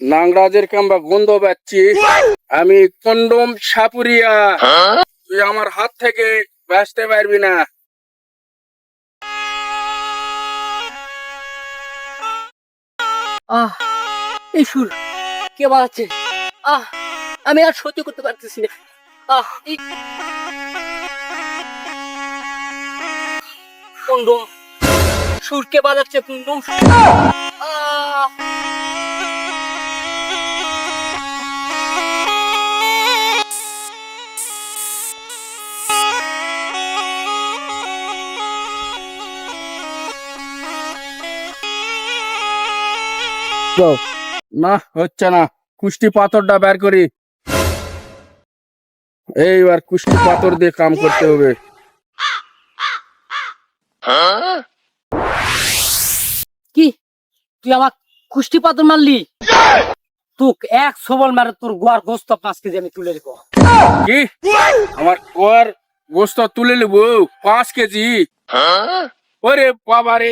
নাংরাজের কাম্বা গন্ধ পাচ্ছি। আমি কন্ডম সাপুরিয়া, তুই আমার হাত থেকে বাঁচতে পারবি না। আহ এই সুর কে বাজাচ্ছে? আহ আমি আর সহ্য করতে পারতেছি না। এই কন্ডম সুর কে বাজাচ্ছে? কন্ডম আহ না হচ্ছে না, কুষ্টি পাথরটা বের করি। এইবার কুষ্টি পাথর দিয়ে কাম করতে হবে। কি তুই আমার কুষ্টি পাথর মারলি? তোক এক সবল মারে তোর গোয়ার গোস্ত 5 কেজি আমি তুলে রেখো। কি আমার গোয়ার গোস্ত তুলে নেবো 5 কেজি? ওরে বাবা রে!